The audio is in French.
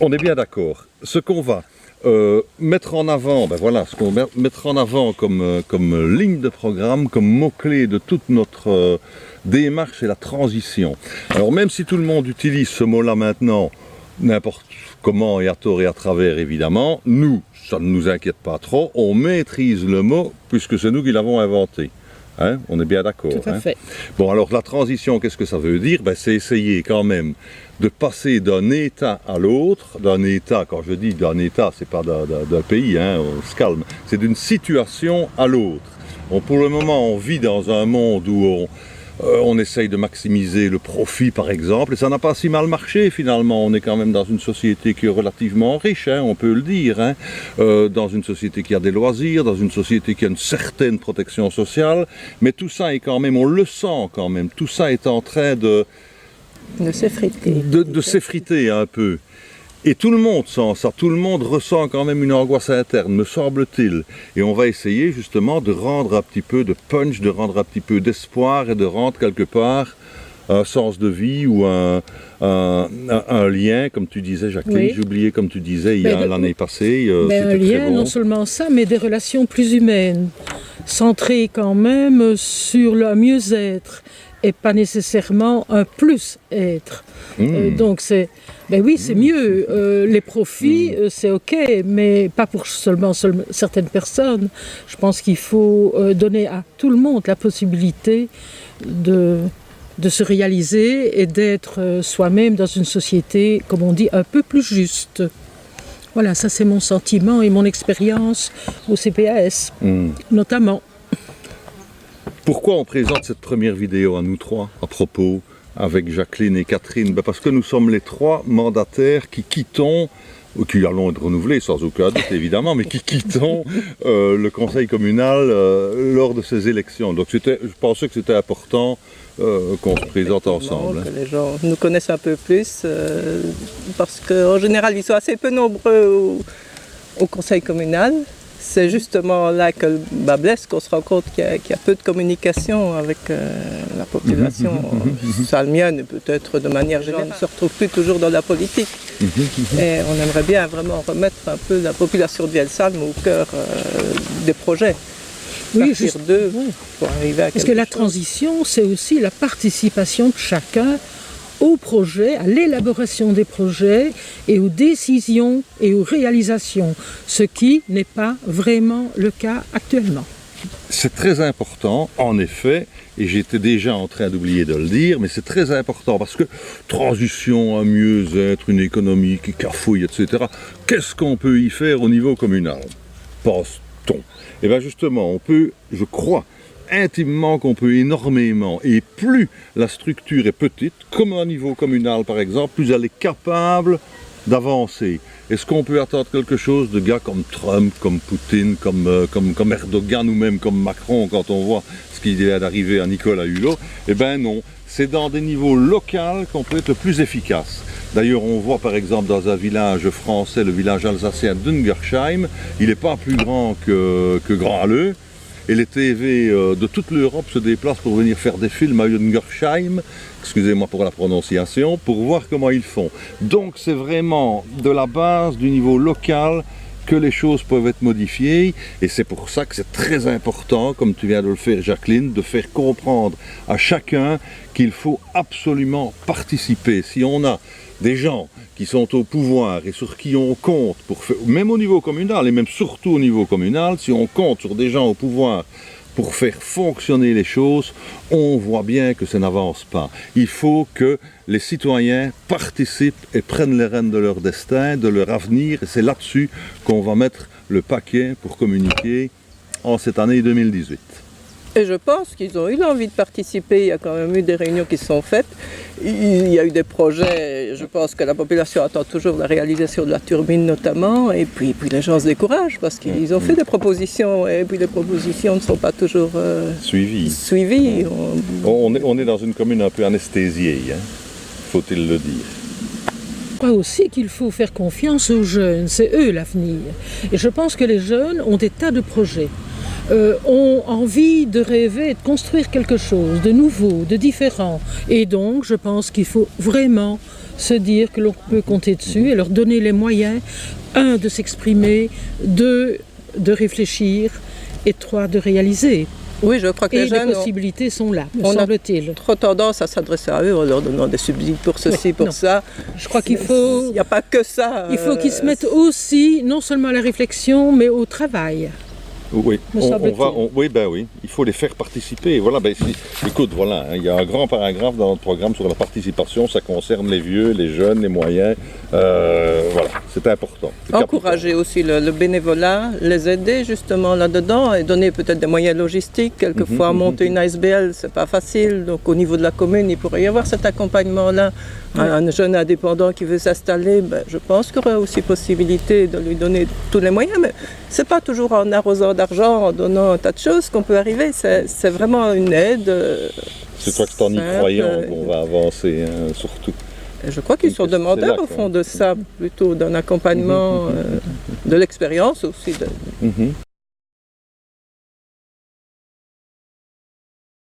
On est bien d'accord. Ce qu'on va mettre en avant, ce qu'on va mettre en avant comme ligne de programme, comme mot-clé de toute notre démarche, c'est la transition. Alors même si tout le monde utilise ce mot-là maintenant, n'importe comment et à tort et à travers évidemment, nous, ça ne nous inquiète pas trop, on maîtrise le mot puisque c'est nous qui l'avons inventé. Hein, on est bien d'accord. Tout à fait. Bon, alors la transition, qu'est-ce que ça veut dire? C'est essayer quand même de passer d'un état à l'autre, d'un état, quand je dis d'un état, c'est pas d'un pays, hein, on se calme, c'est d'une situation à l'autre. Bon, pour le moment, on vit dans un monde où on essaye de maximiser le profit, par exemple, et ça n'a pas si mal marché, finalement. On est quand même dans une société qui est relativement riche, hein, on peut le dire, hein, dans une société qui a des loisirs, dans une société qui a une certaine protection sociale, mais tout ça est quand même, on le sent quand même, tout ça est en train de s'effriter. De s'effriter un peu. Et tout le monde sent ça, tout le monde ressent quand même une angoisse interne, me semble-t-il. Et on va essayer justement de rendre un petit peu de punch, de rendre un petit peu d'espoir et de rendre quelque part un sens de vie ou un lien, comme tu disais Jacqueline, oui. J'ai oublié comme tu disais l'année passée. Un lien, bon. Non seulement ça, mais des relations plus humaines, centrées quand même sur le mieux-être et pas nécessairement un plus-être. Donc c'est... oui, c'est mieux. Les profits, c'est OK, mais pas pour seulement certaines personnes. Je pense qu'il faut donner à tout le monde la possibilité de se réaliser et d'être soi-même dans une société, comme on dit, un peu plus juste. Voilà, ça c'est mon sentiment et mon expérience au CPAS, notamment. Pourquoi on présente cette première vidéo à nous trois, à propos avec Jacqueline et Catherine? Parce que nous sommes les trois mandataires qui quittons, qui allons être renouvelés sans aucun doute évidemment, mais qui quittons le conseil communal lors de ces élections. Donc je pensais que c'était important qu'on se présente ensemble. Que les gens nous connaissent un peu plus, parce qu'en général ils sont assez peu nombreux au conseil communal. C'est justement là que le bas blesse, qu'on se rend compte qu'il y a peu de communication avec la population salmienne et peut-être de manière générale. On ne se retrouve plus toujours dans la politique. Et on aimerait bien vraiment remettre un peu la population de Vielsalm au cœur des projets. Oui, pour arriver à parce que la transition, c'est aussi la participation de chacun au projet, à l'élaboration des projets et aux décisions et aux réalisations, ce qui n'est pas vraiment le cas actuellement. C'est très important, en effet, et j'étais déjà en train d'oublier de le dire, mais c'est très important parce que transition, un mieux-être, une économie qui cafouille, etc., qu'est-ce qu'on peut y faire au niveau communal, pense-t-on? Et bien justement, on peut, je crois, intimement qu'on peut énormément, et plus la structure est petite, comme au niveau communal par exemple, plus elle est capable d'avancer. Est-ce qu'on peut attendre quelque chose de gars comme Trump, comme Poutine, comme Erdogan ou même comme Macron quand on voit ce qui vient d'arriver à Nicolas Hulot? Eh bien non, c'est dans des niveaux locaux qu'on peut être le plus efficace. D'ailleurs, on voit par exemple dans un village français, le village alsacien d'Ungersheim, il n'est pas plus grand que Grand-Halleux. Et les TV de toute l'Europe se déplacent pour venir faire des films à Ungersheim, excusez-moi pour la prononciation, pour voir comment ils font. Donc c'est vraiment de la base du niveau local que les choses peuvent être modifiées, et c'est pour ça que c'est très important, comme tu viens de le faire Jacqueline, de faire comprendre à chacun qu'il faut absolument participer. Si on a des gens qui sont au pouvoir et sur qui on compte, même au niveau communal et même surtout au niveau communal, si on compte sur des gens au pouvoir pour faire fonctionner les choses, on voit bien que ça n'avance pas. Il faut que les citoyens participent et prennent les rênes de leur destin, de leur avenir, et c'est là-dessus qu'on va mettre le paquet pour communiquer en cette année 2018. Et je pense qu'ils ont eu l'envie de participer, il y a quand même eu des réunions qui se sont faites, il y a eu des projets, je pense que la population attend toujours la réalisation de la turbine notamment, et puis les gens se découragent parce qu'ils ont fait des propositions, et puis les propositions ne sont pas toujours suivies. On est dans une commune un peu anesthésiée, hein, faut-il le dire. Je crois aussi qu'il faut faire confiance aux jeunes, c'est eux l'avenir. Et je pense que les jeunes ont des tas de projets. ont envie de rêver et de construire quelque chose de nouveau, de différent. Et donc, je pense qu'il faut vraiment se dire que l'on peut compter dessus et leur donner les moyens, un, de s'exprimer, deux, de réfléchir et trois, de réaliser. Oui, je crois que Et les jeunes les possibilités sont là, me on a semble-t-il. trop tendance à s'adresser à eux en leur donnant des subsides pour ceci, Oui, pour non. ça. Je crois qu'il faut, Il n'y a pas que ça. il faut qu'ils se mettent aussi, non seulement à la réflexion, mais au travail. Oui, Me semble-t-il. oui, ben oui, il faut les faire participer. Voilà, ben, écoute, voilà, hein, il y a un grand paragraphe dans notre programme sur la participation, ça concerne les vieux, les jeunes, les moyens, voilà, c'est important. C'est Encourager aussi le bénévolat, les aider justement là-dedans et donner peut-être des moyens logistiques. Quelquefois, monter une ASBL, c'est pas facile. Donc, au niveau de la commune, il pourrait y avoir cet accompagnement-là. Un jeune indépendant qui veut s'installer, ben, je pense qu'il y aurait aussi possibilité de lui donner tous les moyens. Mais c'est pas toujours en arrosant d'argent, en donnant un tas de choses qu'on peut arriver. C'est vraiment une aide. C'est toi que c'est en y simple. croyant qu'on va avancer, hein, surtout. Et je crois qu'ils sont C'est là, demandeurs au quoi. fond de ça, plutôt d'un accompagnement, de l'expérience aussi.